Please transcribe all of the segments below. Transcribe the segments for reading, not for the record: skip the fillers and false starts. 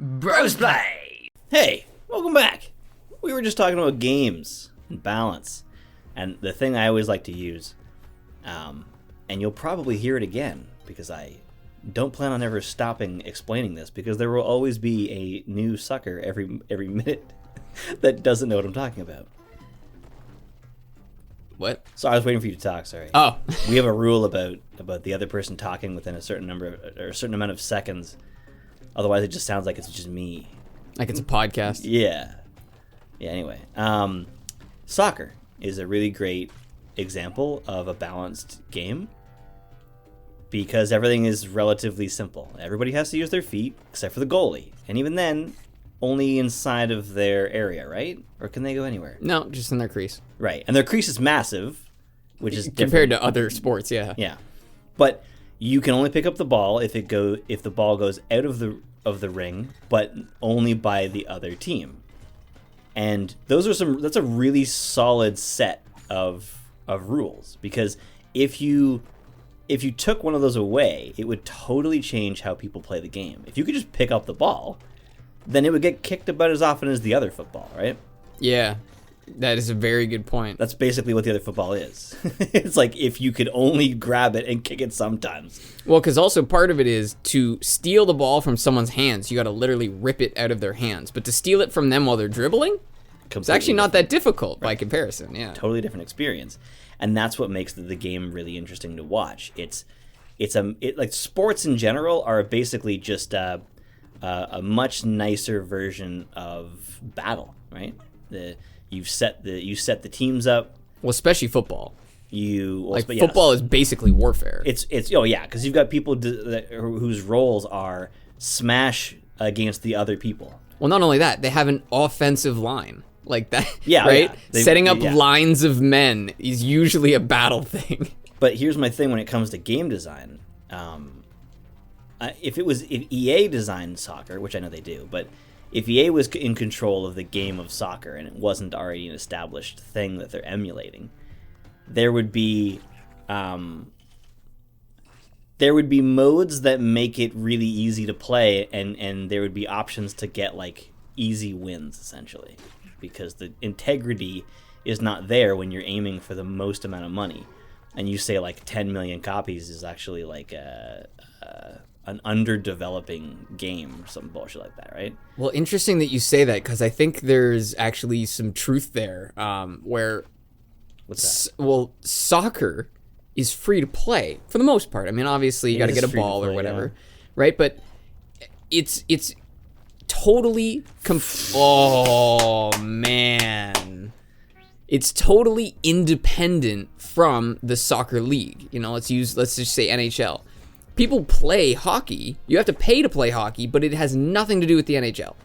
Bros Play! Hey, welcome back. We were just talking about games and balance, and the thing I always like to use, and you'll probably hear it again, because I don't plan on ever stopping explaining this, because there will always be a new sucker every minute that doesn't know what I'm talking about. What? So I was waiting for you to talk, sorry. Oh. We have a rule about the other person talking within a certain amount of seconds. Otherwise, it just sounds like it's just me. Like it's a podcast. Yeah. Yeah, anyway. Soccer is a really great example of a balanced game because everything is relatively simple. Everybody has to use their feet except for the goalie. And even then, only inside of their area, right? Or can they go anywhere? No, just in their crease. Right. And their crease is massive, which is compared different. to other sports, yeah. Yeah. But you can only pick up the ball if the ball goes out of the ring, but only by the other team. And that's a really solid set of rules, because if you took one of those away, it would totally change how people play the game. If you could just pick up the ball, then it would get kicked about as often as the other football, right? Yeah. That is a very good point. That's basically what the other football is. It's like if you could only grab it and kick it sometimes. Well, because also part of it is to steal the ball from someone's hands, you got to literally rip it out of their hands. But to steal it from them while they're dribbling, it's actually not that difficult by comparison. Yeah, totally different experience, and that's what makes the game really interesting to watch. It's like sports in general are basically just a much nicer version of battle, right? You set the teams up. Well, especially football. Football is basically warfare. It's because you've got people whose roles are smash against the other people. Well, not only that, they have an offensive line like that. Yeah, right. Yeah. Setting up lines of men is usually a battle thing. But here's my thing when it comes to game design. If EA designed soccer, which I know they do, but if EA was in control of the game of soccer and it wasn't already an established thing that they're emulating, there would be modes that make it really easy to play, and there would be options to get like easy wins essentially, because the integrity is not there when you're aiming for the most amount of money, and you say like 10 million copies is actually like an underdeveloping game or some bullshit like that, right? Well, interesting that you say that, because I think there's actually some truth there, where what's that? Soccer is free to play for the most part. I mean, obviously you got to get a ball or whatever, right? But it's totally oh man, it's totally independent from the soccer league. You know, let's just say NHL. People play hockey. You have to pay to play hockey, but it has nothing to do with the NHL.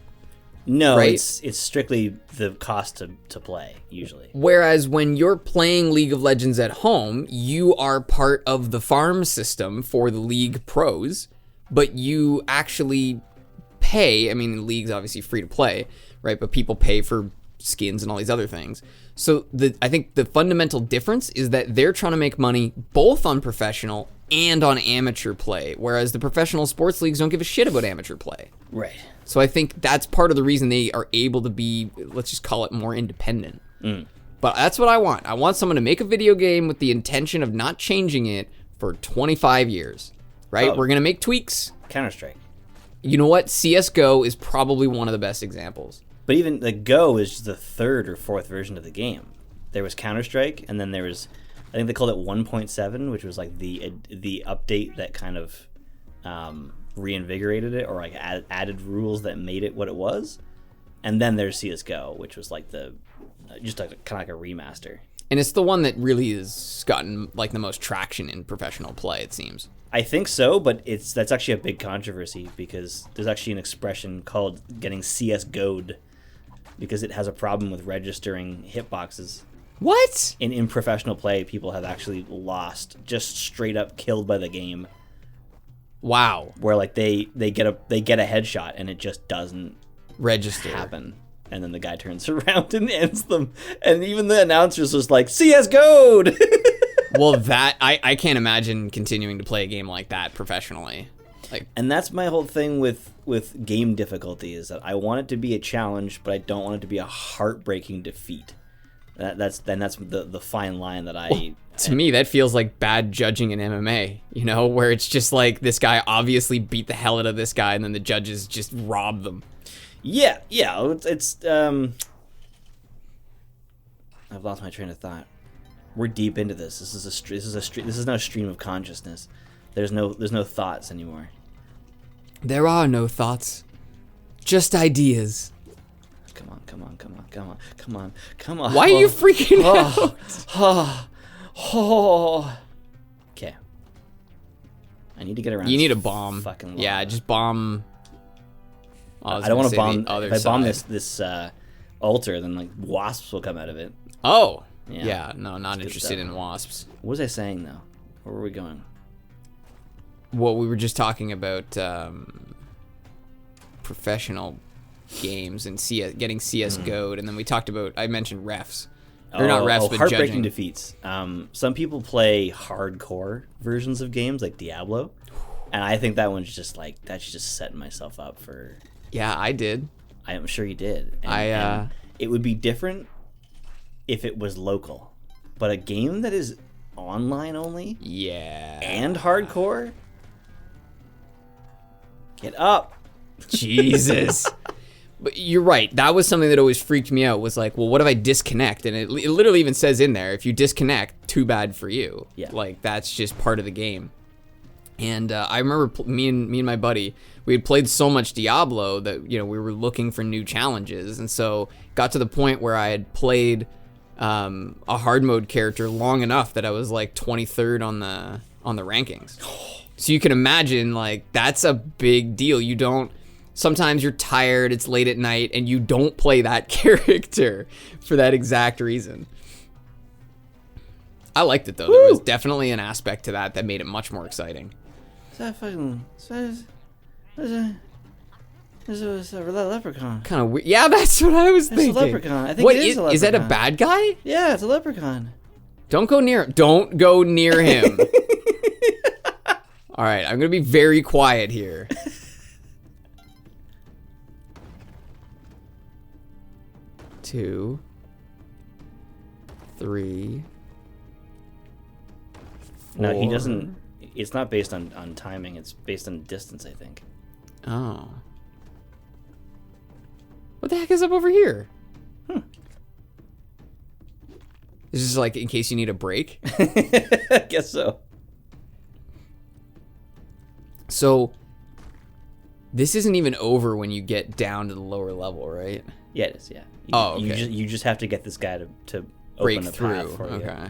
No, right? It's strictly the cost to play, usually. Whereas when you're playing League of Legends at home, you are part of the farm system for the league pros, but you actually pay. I mean, the league's obviously free to play, right? But people pay for skins and all these other things. So I think the fundamental difference is that they're trying to make money both on professional and on amateur play, whereas the professional sports leagues don't give a shit about amateur play. Right. So I think that's part of the reason they are able to be, let's just call it, more independent. But that's what I want. I want someone to make a video game with the intention of not changing it for 25 years, right? We're going to make tweaks. Counter-Strike. You know what? CSGO is probably one of the best examples. But even the Go is the third or fourth version of the game. There was Counter-Strike, and then there was, I think they called it 1.7, which was like the update that kind of reinvigorated it, or like added rules that made it what it was. And then there's CSGO, which was like just like kind of like a remaster. And it's the one that really has gotten like the most traction in professional play, it seems. I think so, but that's actually a big controversy, because there's actually an expression called getting CSGO'd, because it has a problem with registering hitboxes. What? In professional play, people have actually lost, just straight up killed by the game. Wow. Where like they get a headshot and it just doesn't register happen, and then the guy turns around and ends them, and even the announcer's just like, CSGO'd. Well, that I can't imagine continuing to play a game like that professionally. Like, And that's my whole thing with game difficulty is that I want it to be a challenge, but I don't want it to be a heartbreaking defeat. That's the fine line that I. to me, that feels like bad judging in MMA, you know, where it's just like this guy obviously beat the hell out of this guy and then the judges just rob them. Yeah. It's I've lost my train of thought. We're deep into this. This is no stream of consciousness. There's no thoughts anymore. There are no thoughts, just ideas. Come on. Why are you freaking out? Okay. I need to get around. You need a this bomb. Fucking lava. Yeah, just bomb. I don't want to bomb. If I bomb this altar, then like wasps will come out of it. Oh. Yeah. Yeah, no, not interested in wasps. What was I saying though? Where were we going? Well, we were just talking about professional games and getting CS:GO'd, and then we talked about, I mentioned refs. Or not refs, but heartbreaking judging. defeats. Some people play hardcore versions of games like Diablo, and I think that one's just like, that's just setting myself up for. Yeah, I did. I am sure you did. And it would be different if it was local, but a game that is online only, yeah, and hardcore. Get up, Jesus. But you're right. That was something that always freaked me out. Was like, well, what if I disconnect? And it literally even says in there, if you disconnect, too bad for you. Yeah. Like that's just part of the game. And I remember me and my buddy, we had played so much Diablo that, you know, we were looking for new challenges, and so got to the point where I had played a hard mode character long enough that I was like 23rd on the rankings. So you can imagine, like, that's a big deal. You don't. Sometimes you're tired, it's late at night, and you don't play that character for that exact reason. I liked it, though. There was definitely an aspect to that made it much more exciting. Is that fucking? Is a leprechaun? Kind of weird. Yeah, that's what I was thinking. It's a leprechaun. I think it is a leprechaun. Is that a bad guy? Yeah, it's a leprechaun. Don't go near him. Don't go near him. All right, I'm going to be very quiet here. 2, 3, 4. No, he doesn't. It's not based on timing. It's based on distance, I think. Oh. What the heck is up over here? This is like in case you need a break. I guess so. So, this isn't even over when you get down to the lower level, right? Yeah, it is. Yeah. Okay. You just have to get this guy to Break open a through. path for you. Okay.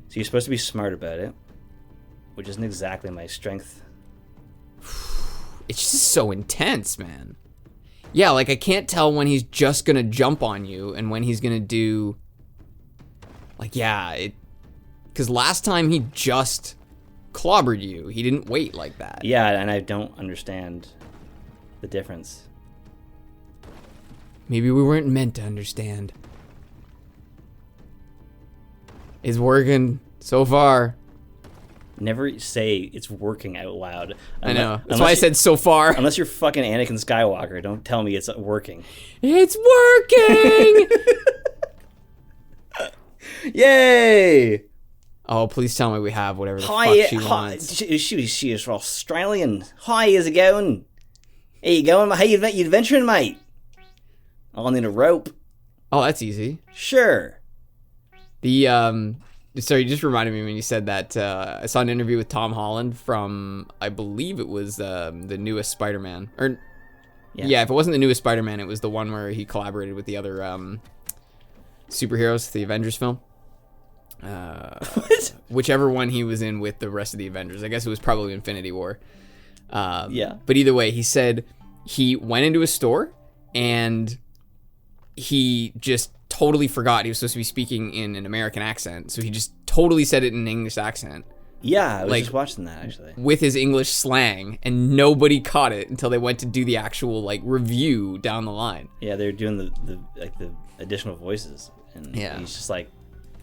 So you're supposed to be smart about it, which isn't exactly my strength. It's just so intense, man. Yeah, like I can't tell when he's just gonna jump on you and when he's gonna do. Like, yeah, because last time he just clobbered you. He didn't wait like that. Yeah, and I don't understand the difference. Maybe we weren't meant to understand. It's working so far. Never say it's working out loud. I know. That's why I said so far. Unless you're fucking Anakin Skywalker, don't tell me it's working. It's working! Yay! Oh, please tell me we have whatever the fuck she wants. She is Australian. Hi, how's it going? How you going? How you adventuring, mate? I'll need a rope. Oh, that's easy. Sure. Sorry, you just reminded me when you said that. I saw an interview with Tom Holland from, I believe it was the newest Spider-Man. Or, yeah, if it wasn't the newest Spider-Man, it was the one where he collaborated with the other superheroes, the Avengers film. What? Whichever one he was in with the rest of the Avengers. I guess it was probably Infinity War. Yeah. But either way, he said he went into a store and he just totally forgot he was supposed to be speaking in an American accent. So he just totally said it in an English accent. Yeah, I was just watching that, actually. With his English slang, and nobody caught it until they went to do the actual, like, review down the line. Yeah, they were doing the additional voices. And he's just like,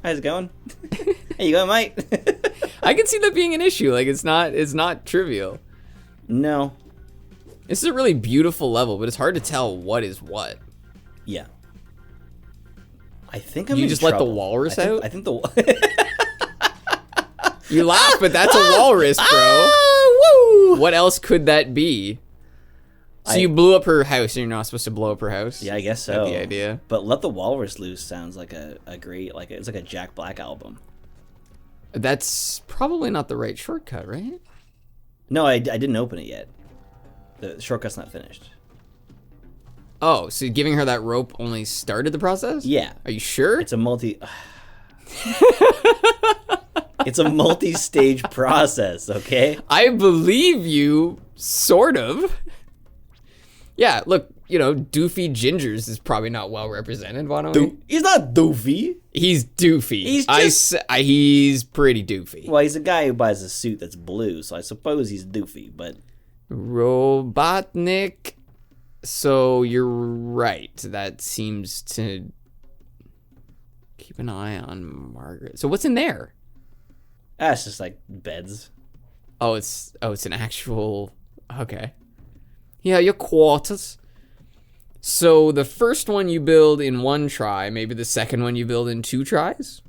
how's it going? How you going, mate? I can see that being an issue. Like, it's not trivial. No. This is a really beautiful level, but it's hard to tell what is what. Yeah. I think I'm You in just trouble. let the walrus out? I think the... You laugh, but that's a walrus, bro. Woo! What else could that be? So you blew up her house, and you're not supposed to blow up her house? Yeah, I guess Is that so. the idea? But Let the Walrus Loose sounds like a great, like it's like a Jack Black album. That's probably not the right shortcut, right? No, I didn't open it yet. The shortcut's not finished. Oh, so giving her that rope only started the process? Yeah. Are you sure? It's a It's a multi-stage process, okay? I believe you, sort of. Yeah, look, you know, Doofy Gingers is probably not well represented. Why don't we? He's not doofy. He's doofy. He's just... he's pretty doofy. Well, he's a guy who buys a suit that's blue, so I suppose he's doofy, but... Robotnik. So you're right. That seems to keep an eye on Margaret. So what's in there? It's just like beds. Oh, it's an actual... Okay. Yeah, your quarters. So the first one you build in one try, maybe the second one you build in 2 tries?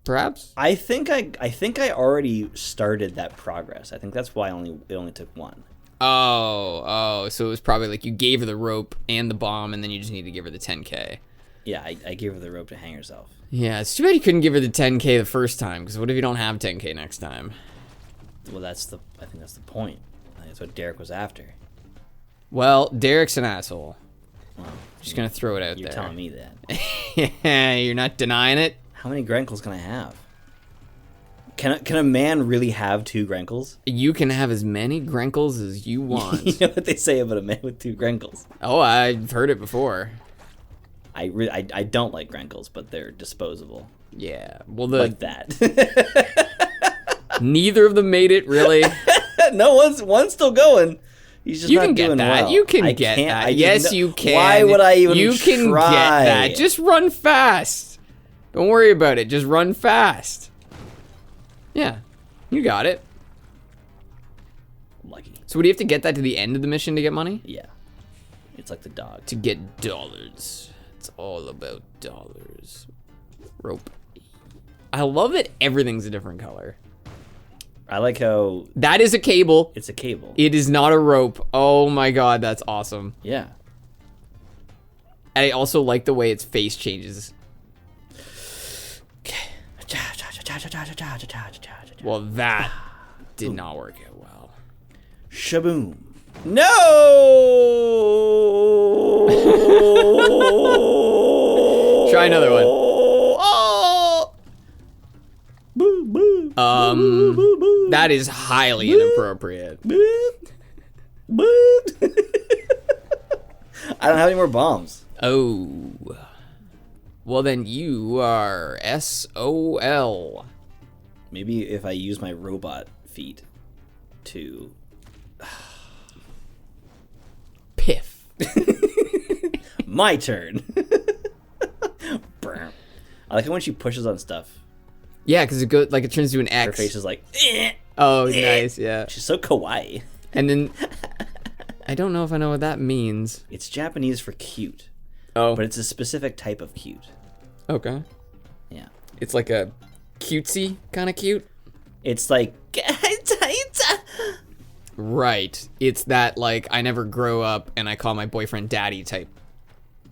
Perhaps? I think I already started that progress. I think that's why it only took one. Oh, so it was probably like you gave her the rope and the bomb, and then you just need to give her the 10K. Yeah, I gave her the rope to hang herself. Yeah, it's too bad you couldn't give her the 10K the first time, because what if you don't have 10K next time? Well, I think that's the point. That's what Derek was after. Well, Derek's an asshole. Well, Just gonna throw it out you're there. telling me that. Yeah, you're not denying it? How many Grenkles can I have? Can a man really have 2 Grenkles? You can have as many Grenkles as you want. You know what they say about a man with 2 Grenkles? Oh, I've heard it before. I don't like Grenkles, but they're disposable. Yeah, well, Like that. neither of them made it, really. No, one's still going. He's just You not can get doing that. well. You can I get can't- that. I just Yes, know- you can. Why would I even You can try? get that. Just run fast. Don't worry about it. Just run fast. Yeah, you got it. Lucky. So, would you have to get that to the end of the mission to get money? Yeah. It's like the dog. To get dollars. It's all about dollars. Rope. I love that everything's a different color. I like how That is a cable. it's a cable. It is not a rope. Oh my god, that's awesome. Yeah. I also like the way its face changes. Well, that did not work out well. Shaboom. No! Try another one. Oh! Boo, boo, boo, boo, boo. That is highly inappropriate. Boop. Boop. I don't have any more bombs. Oh. Well, then you are SOL. Maybe if I use my robot feet to... Piff. My turn. I like it when she pushes on stuff. Yeah, because it goes like it turns to an X. Her face is like... Oh, nice. Yeah. She's so kawaii. And then I don't know if I know what that means. It's Japanese for cute, Oh. but it's a specific type of cute. Okay. Yeah. It's like a cutesy kind of cute. It's like... Right. It's that like I never grow up and I call my boyfriend daddy type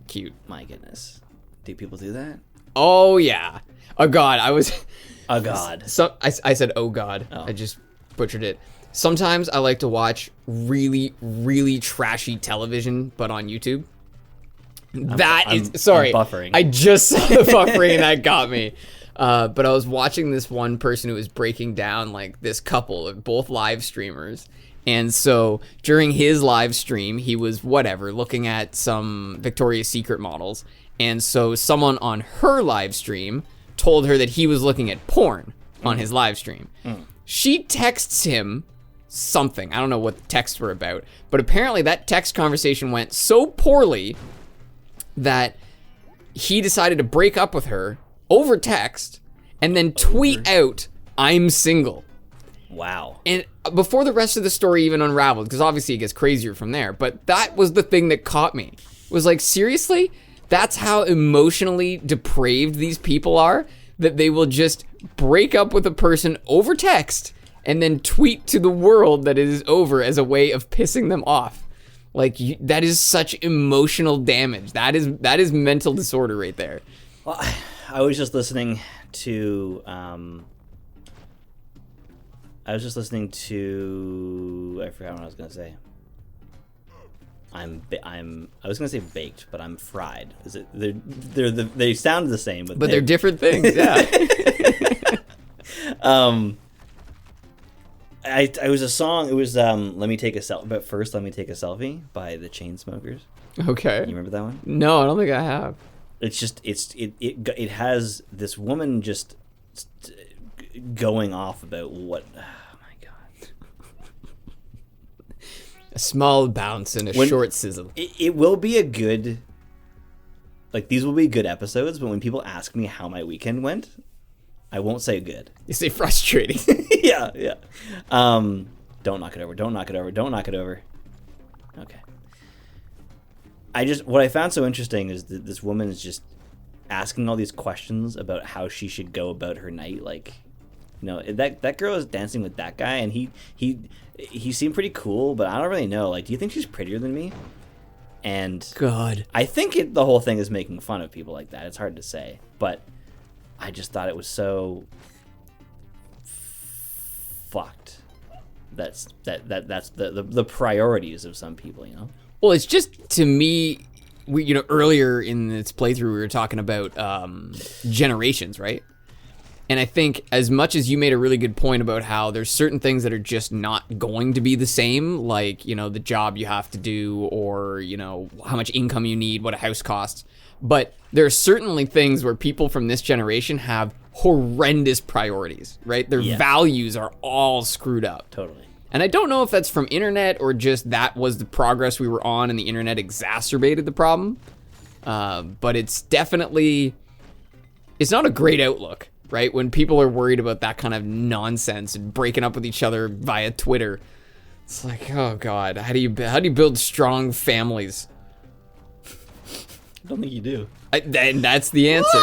cute. My goodness. Do people do that? Oh yeah. Oh god, I was Oh, God. I said oh god. Oh. I just butchered it. Sometimes I like to watch really, really trashy television, but on YouTube. Sorry. I'm buffering. I just saw the buffering and that got me. But I was watching this one person who was breaking down like this couple of both live streamers. And so during his live stream, he was looking at some Victoria's Secret models. And so someone on her live stream told her that he was looking at porn on his live stream. She texts him something. I don't know what the texts were about, but apparently that text conversation went so poorly that he decided to break up with her over text and then tweet out, "I'm single." Wow. And before the rest of the story even unraveled, because obviously it gets crazier from there, but that was the thing that caught me. It was like, seriously? That's how emotionally depraved these people are? That they will just break up with a person over text and then tweet to the world that it is over as a way of pissing them off. Like, that is such emotional damage. That is mental disorder right there. Well, I was just listening to I forgot what I was gonna say. I was gonna say baked, but I'm fried. Is it? They sound the same, but they're different things. Yeah. It was a song. It was "Let Me Take a Selfie," but first, "Let Me Take a Selfie" by the Chainsmokers. Okay. You remember that one? No, I don't think I have. It's just it has this woman just going off about what. Oh my god! A small bounce and a short sizzle. It will be a good. Like, these will be good episodes, but when people ask me how my weekend went, I won't say good. You say frustrating. Yeah. Don't knock it over. Don't knock it over. Don't knock it over. Okay. What I found so interesting is that this woman is just asking all these questions about how she should go about her night. Like, you know, that girl is dancing with that guy, and he seemed pretty cool, but I don't really know. Like, do you think she's prettier than me? And God, I think the whole thing is making fun of people like that. It's hard to say, but I just thought it was so fucked. That's the priorities of some people, you know. Well, it's just, to me, earlier in this playthrough we were talking about generations, right? And I think as much as you made a really good point about how there's certain things that are just not going to be the same, like, you know, the job you have to do, or, you know, how much income you need, what a house costs. But there are certainly things where people from this generation have horrendous priorities, right? Their values are all screwed up. Totally. And I don't know if that's from internet or just that was the progress we were on and the internet exacerbated the problem. But it's definitely, it's not a great outlook, right? When people are worried about that kind of nonsense and breaking up with each other via Twitter. It's like, oh God, how do you build strong families? I don't think you do. And that's the answer.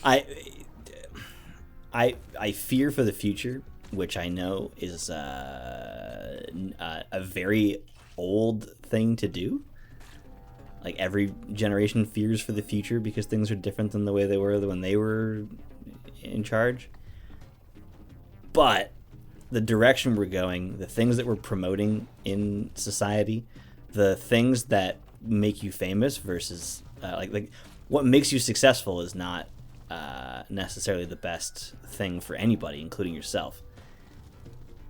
I fear for the future, which I know is a very old thing to do. Like, every generation fears for the future because things are different than the way they were when they were in charge. But the direction we're going, the things that we're promoting in society, the things that make you famous versus like what makes you successful is not necessarily the best thing for anybody, including yourself.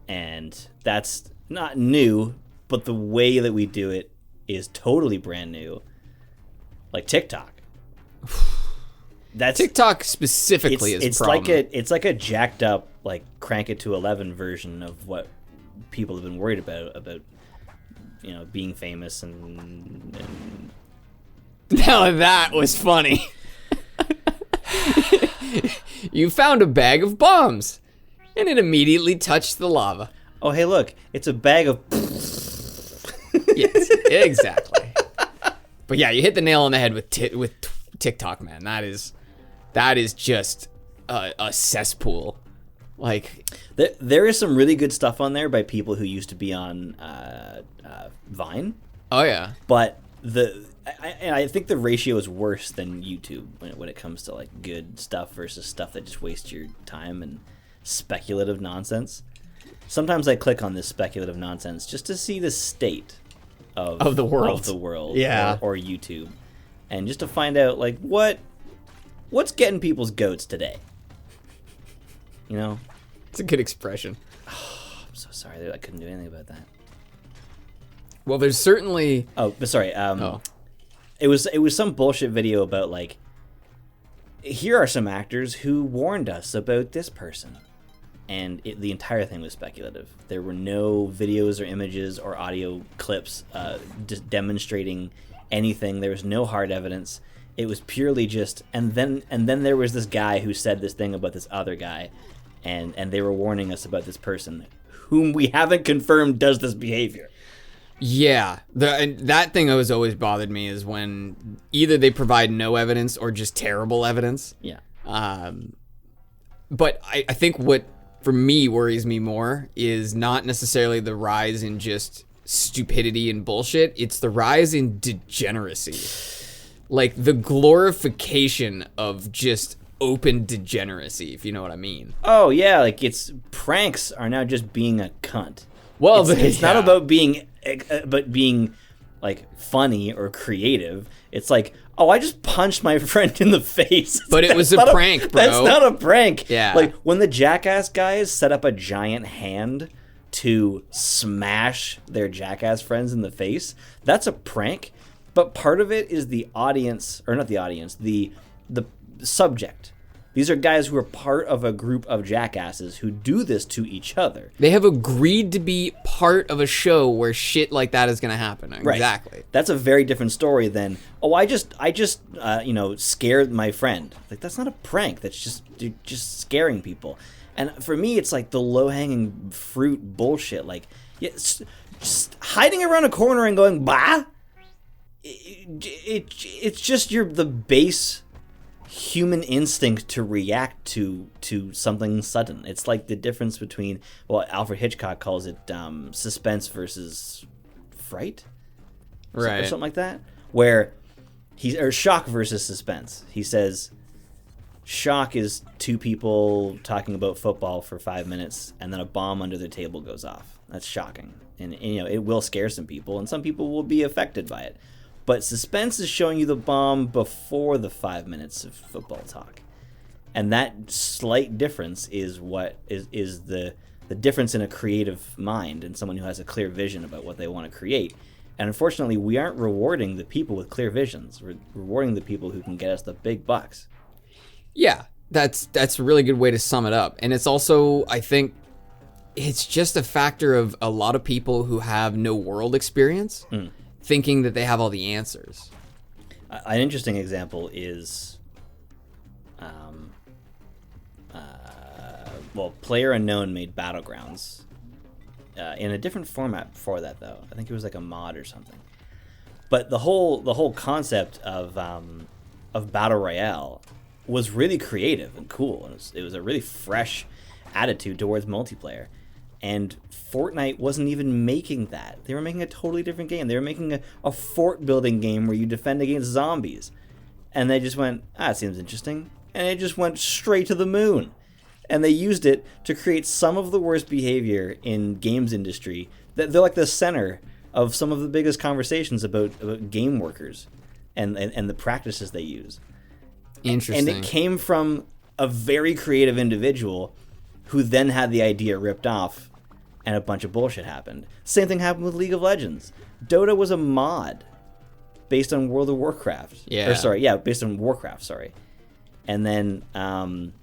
And that's not new, but the way that we do it is totally brand new. Like TikTok. That's TikTok specifically is a problem. It's like a jacked up, like, crank it to 11 version of what people have been worried about, you know, being famous and Now that was funny. You found a bag of bombs, and it immediately touched the lava. Oh, hey, look, it's a bag of... Yes, exactly. But yeah, you hit the nail on the head with TikTok, man. That is just a cesspool. Like, there is some really good stuff on there by people who used to be on Vine. Oh yeah, but I think the ratio is worse than YouTube when it comes to, like, good stuff versus stuff that just wastes your time and speculative nonsense. Sometimes I click on this speculative nonsense just to see the state of the world, yeah, or YouTube, and just to find out, like, what's getting people's goats today. You know, it's a good expression. Oh, I'm so sorry, I couldn't do anything about that. Well, there's certainly. Oh, but sorry. It was some bullshit video about, like, here are some actors who warned us about this person. And the entire thing was speculative. There were no videos or images or audio clips just demonstrating anything. There was no hard evidence. It was purely just, and then there was this guy who said this thing about this other guy, and they were warning us about this person whom we haven't confirmed does this behavior. Yeah, and that thing has always bothered me is when either they provide no evidence or just terrible evidence. Yeah. But I think what, for me, worries me more is not necessarily the rise in just stupidity and bullshit. It's the rise in degeneracy. Like, the glorification of just open degeneracy, if you know what I mean. Oh, yeah, like, pranks are now just being a cunt. Well, it's not about being like funny or creative. It's like, oh, I just punched my friend in the face. But it was a prank, bro. That's not a prank. Yeah. Like when the Jackass guys set up a giant hand to smash their Jackass friends in the face, that's a prank. But part of it is the audience, or not the audience, the subject. These are guys who are part of a group of jackasses who do this to each other. They have agreed to be part of a show where shit like that is going to happen. Right. Exactly. That's a very different story than, oh, I just scared my friend. Like, that's not a prank. That's just scaring people. And for me, it's like the low-hanging fruit bullshit. Like, just hiding around a corner and going, bah? It's just the base human instinct to react to something sudden. It's like the difference between, well, Alfred Hitchcock calls it suspense versus fright, right, or something like that, where or shock versus suspense. He says shock is two people talking about football for 5 minutes and then a bomb under their table goes off. That's shocking, and it will scare some people, and some people will be affected by it. But suspense is showing you the bomb before the 5 minutes of football talk. And that slight difference is what is the difference in a creative mind and someone who has a clear vision about what they want to create. And unfortunately, we aren't rewarding the people with clear visions. We're rewarding the people who can get us the big bucks. Yeah, that's a really good way to sum it up. And it's also, I think, it's just a factor of a lot of people who have no world experience. Thinking that they have all the answers. An interesting example is, PlayerUnknown made Battlegrounds in a different format before that, though. I think it was like a mod or something. But the whole concept of Battle Royale was really creative and cool. It was a really fresh attitude towards multiplayer. And Fortnite wasn't even making that. They were making a totally different game. They were making a fort-building game where you defend against zombies. And they just went, it seems interesting. And it just went straight to the moon. And they used it to create some of the worst behavior in games industry. They're like the center of some of the biggest conversations about game workers and the practices they use. Interesting. And it came from a very creative individual who then had the idea ripped off, and a bunch of bullshit happened. Same thing happened with League of Legends. Dota was a mod based on World of Warcraft. Based on Warcraft, sorry. And then, and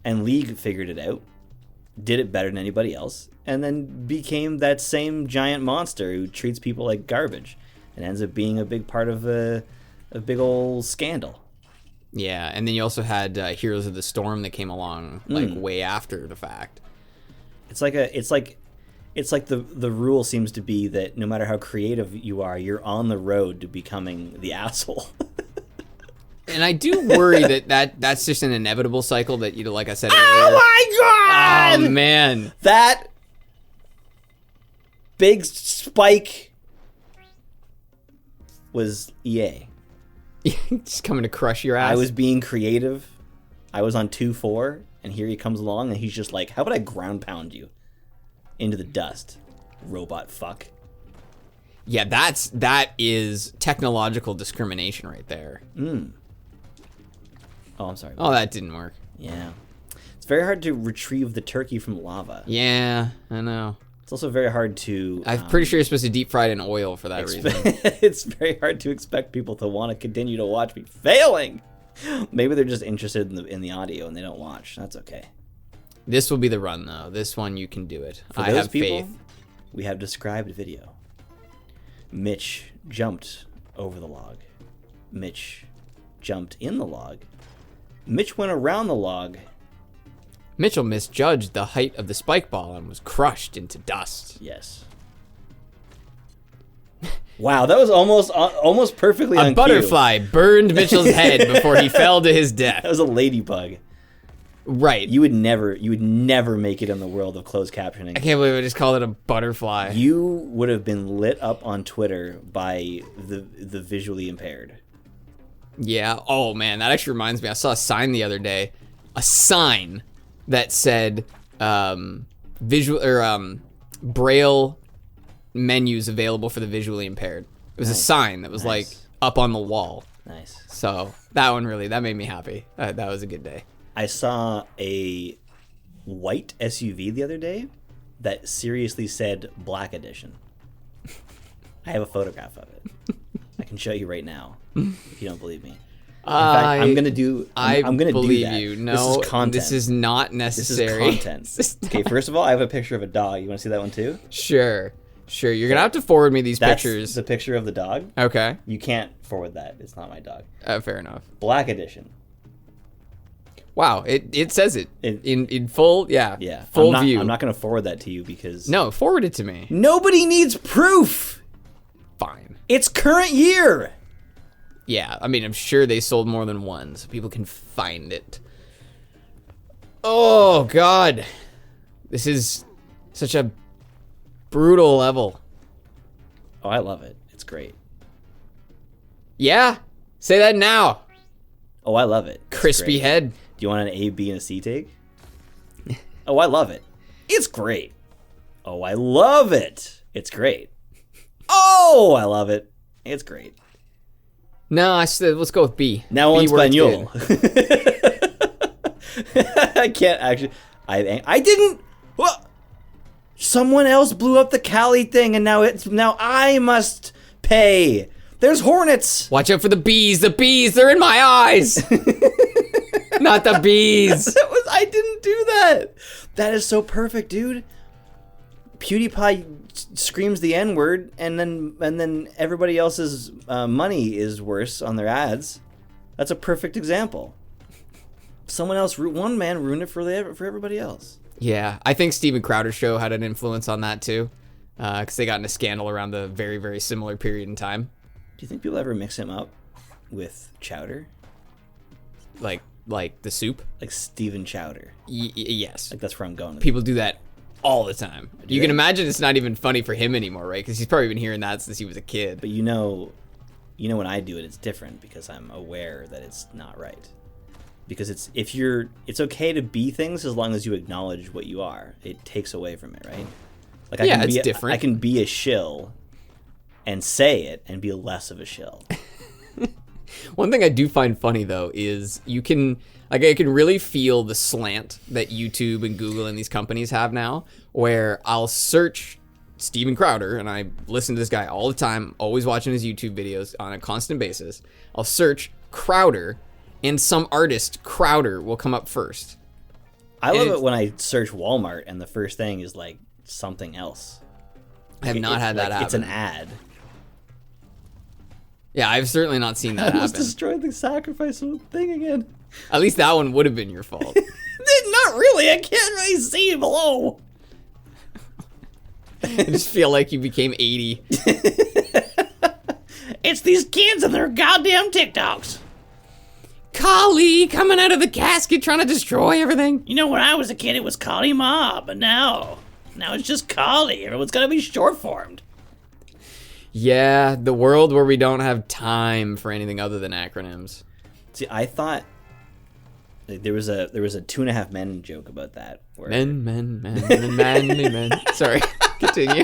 League figured it out, did it better than anybody else, and then became that same giant monster who treats people like garbage, and ends up being a big part of a big old scandal. Yeah, and then you also had Heroes of the Storm that came along way after the fact. It's like the rule seems to be that no matter how creative you are, you're on the road to becoming the asshole. And I do worry that's just an inevitable cycle that, like I said earlier. Oh my god! Oh man, that big spike was EA. just coming to crush your ass. I was being creative. I was on 2-4, and here he comes along, and he's just like, how about I ground pound you into the dust, robot fuck? Yeah, that is technological discrimination right there. Oh, I'm sorry. Oh, that didn't work. Yeah. It's very hard to retrieve the turkey from lava. Yeah, I know. It's also very hard to... I'm pretty sure you're supposed to deep fry it in oil for that reason. It's very hard to expect people to want to continue to watch me failing. Maybe they're just interested in the audio and they don't watch. That's okay. This will be the run, though. This one, you can do it. For I those have people, faith. We have described video. Mitch jumped over the log. Mitch jumped in the log. Mitch went around the log. Mitchell misjudged the height of the spike ball and was crushed into dust. Yes. Wow, that was almost perfectly on A cue. butterfly burned Mitchell's head before he fell to his death. That was a ladybug. Right. You would never make it in the world of closed captioning. I can't believe I just called it a butterfly. You would have been lit up on Twitter by the visually impaired. Yeah. Oh man, that actually reminds me. I saw a sign the other day. A sign that said Braille menus available for the visually impaired. It was a sign that was like up on the wall. Nice. So that made me happy. That was a good day. I saw a white SUV the other day that seriously said Black Edition. I have a photograph of it. I can show you right now if you don't believe me. In fact, I'm gonna do that. You. No, this is content. This is not necessary. This is content. Okay, first of all, I have a picture of a dog. You want to see that one too? Sure. You're gonna have to forward me these pictures. That's the picture of the dog. Okay. You can't forward that. It's not my dog. Fair enough. Black Edition. Wow, it says it in full. Yeah. Full view. I'm not gonna forward that to you because no, forward it to me. Nobody needs proof. Fine. It's current year. Yeah, I mean, I'm sure they sold more than one, so people can find it. Oh, God. This is such a brutal level. Oh, I love it. It's great. Yeah? Say that now. Oh, I love it. It's Crispy great. head. Do you want an A, B, and a C take? Oh, I love it. It's great. Oh, I love it. It's great. Oh, I love it. It's great. No, I said let's go with B. Now B on Spaniel. I can't actually. I didn't. What? Someone else blew up the Cali thing, and now I must pay. There's hornets. Watch out for the bees. The bees, they're in my eyes. Not the bees. I didn't do that. That is so perfect, dude. PewDiePie screams the N-word, and then everybody else's money is worse on their ads. That's a perfect example. One man ruined it for everybody else. Yeah, I think Steven Crowder's show had an influence on that too, because they got in a scandal around the very, very similar period in time. Do you think people ever mix him up with Chowder? Like the soup? Like Steven Chowder. Yes. Like that's where I'm going with People do that all the time. Do You they? can imagine it's not even funny for him anymore, right? Because he's probably been hearing that since he was a kid. But you know when I do it, it's different because I'm aware that it's not right. Because it's okay to be things as long as you acknowledge what you are. It takes away from it, right? Like it's different. I can be a shill and say it and be less of a shill. One thing I do find funny though is I can really feel the slant that YouTube and Google and these companies have now, where I'll search Steven Crowder, and I listen to this guy all the time, always watching his YouTube videos on a constant basis. I'll search Crowder, and some artist Crowder will come up first. I love it when I search Walmart and the first thing is like something else. I have not had that happen. It's an ad. Yeah, I've certainly not seen that I almost happen. destroyed the sacrifice thing again. At least that one would have been your fault. Not really. I can't really see below. I just feel like you became 80. It's these kids and their goddamn TikToks. Kali coming out of the casket trying to destroy everything. You know, when I was a kid, it was Kali Ma, but now it's just Kali. Everyone's got to be short formed. Yeah, the world where we don't have time for anything other than acronyms. See, I thought there was a 2.5 Men joke about that. Where Men. Sorry, continue.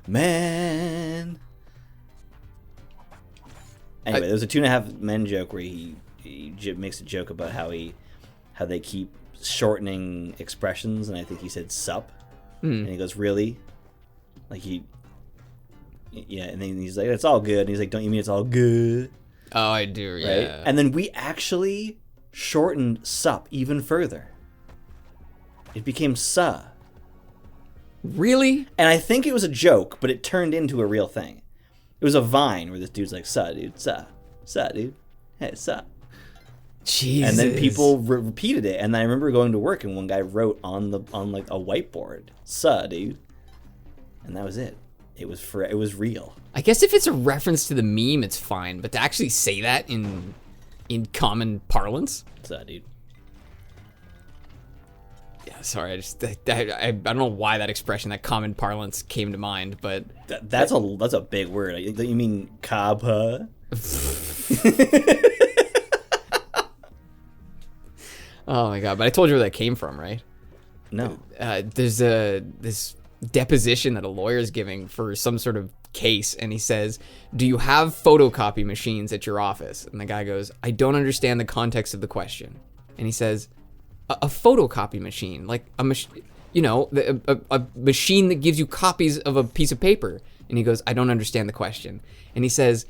Man. Anyway, there's a 2.5 Men joke where he makes a joke about how they keep shortening expressions, and I think he said sup, and he goes, really? Like and then he's like, it's all good, and he's like, don't you mean it's all good? Oh, I do, yeah. Right? And then we actually shortened sup even further. It became suh. Really? And I think it was a joke, but it turned into a real thing. It was a Vine where this dude's like, suh, dude, suh, dude, hey, suh. Jesus. And then people repeated it. And I remember going to work and one guy wrote on like a whiteboard, "Suh, dude." And that was it. It was real. I guess if it's a reference to the meme, it's fine. But to actually say that in common parlance? "Suh, dude." Yeah, sorry. I don't know why that expression, that common parlance came to mind, but... That's a big word. You mean kabha? Oh my god, but I told you where that came from, right? No. There's this deposition that a lawyer is giving for some sort of case, and he says, "Do you have photocopy machines at your office?" And the guy goes, "I don't understand the context of the question." And he says, a photocopy machine, like a machine, a machine that gives you copies of a piece of paper." And he goes, "I don't understand the question." And he says,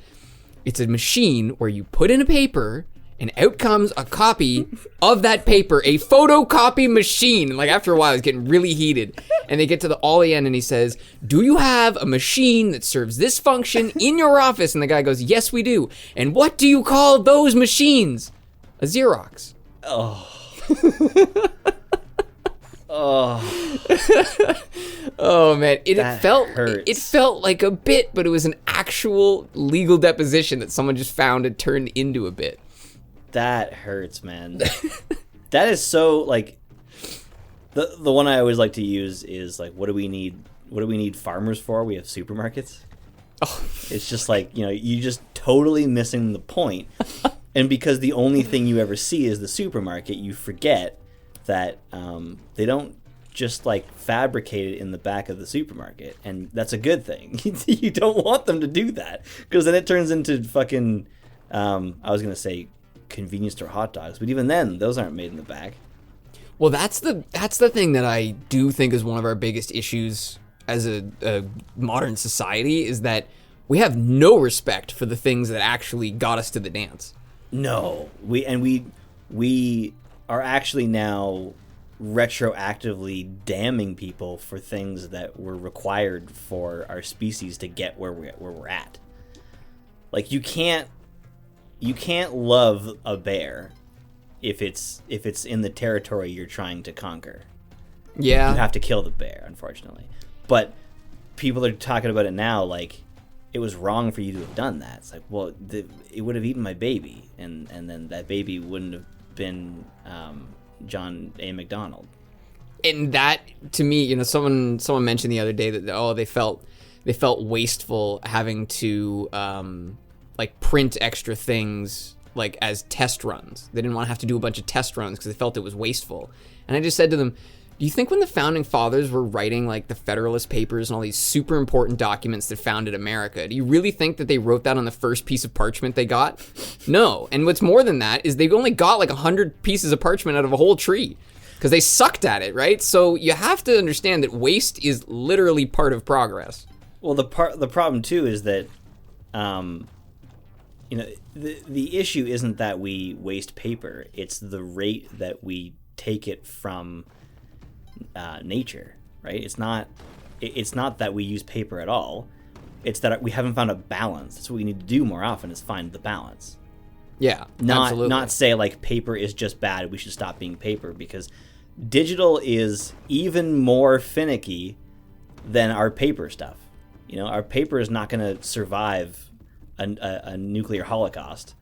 "It's a machine where you put in a paper and out comes a copy of that paper, a photocopy machine." And like after a while, it's getting really heated. And they get to the end and he says, "Do you have a machine that serves this function in your office?" And the guy goes, "Yes, we do." "And what do you call those machines?" "A Xerox." Oh. Oh. Oh man, it hurts. felt like a bit, but it was an actual legal deposition that someone just found and turned into a bit. That hurts, man. That is so like the one I always like to use is like, what do we need farmers for? We have supermarkets. Oh. It's just like, you just totally missing the point. And because the only thing you ever see is the supermarket, you forget that they don't just like fabricate it in the back of the supermarket, and that's a good thing. You don't want them to do that, because then it turns into fucking I was gonna say convenience store hot dogs, but even then, those aren't made in the back. Well, that's the thing that I do think is one of our biggest issues as a modern society, is that we have no respect for the things that actually got us to the dance. No, we are actually now retroactively damning people for things that were required for our species to get where we're at. Like, you can't love a bear if it's in the territory you're trying to conquer. Yeah, you have to kill the bear, unfortunately. But people are talking about it now like it was wrong for you to have done that. It's like, well, it would have eaten my baby, and then that baby wouldn't have been John A. McDonald. And that, to me, someone mentioned the other day that they felt wasteful having to like print extra things like as test runs. They didn't want to have to do a bunch of test runs because they felt it was wasteful. And I just said to them, do you think when the founding fathers were writing like the Federalist Papers and all these super important documents that founded America, do you really think that they wrote that on the first piece of parchment they got? No. And what's more than that is they've only got like 100 pieces of parchment out of a whole tree because they sucked at it, right? So you have to understand that waste is literally part of progress. Well, the problem too is that the issue isn't that we waste paper, it's the rate that we take it from nature, right? It's not that we use paper at all. It's that we haven't found a balance. That's what we need to do more often, is find the balance. Yeah, absolutely. Not say like paper is just bad, we should stop being paper, because digital is even more finicky than our paper stuff. Our paper is not going to survive a nuclear holocaust.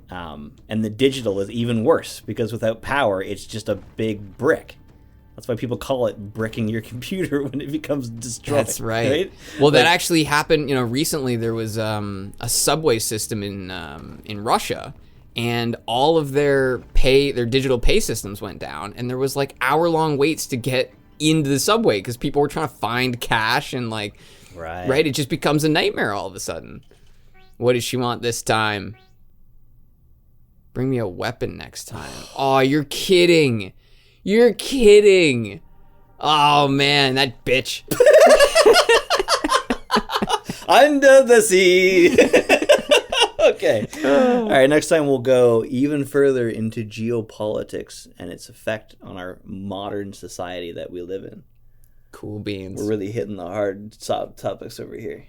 And the digital is even worse, because without power, it's just a big brick. That's why people call it bricking your computer when it becomes destroyed. That's right. Well, that actually happened. Recently there was a subway system in Russia, and all of their digital pay systems went down, and there was like hour-long waits to get into the subway because people were trying to find cash and like, right. It just becomes a nightmare all of a sudden. What does she want this time? Bring me a weapon next time. Oh, you're kidding. You're kidding. Oh, man, that bitch. Under the sea. Okay. All right, next time we'll go even further into geopolitics and its effect on our modern society that we live in. Cool beans. We're really hitting the hard topics over here.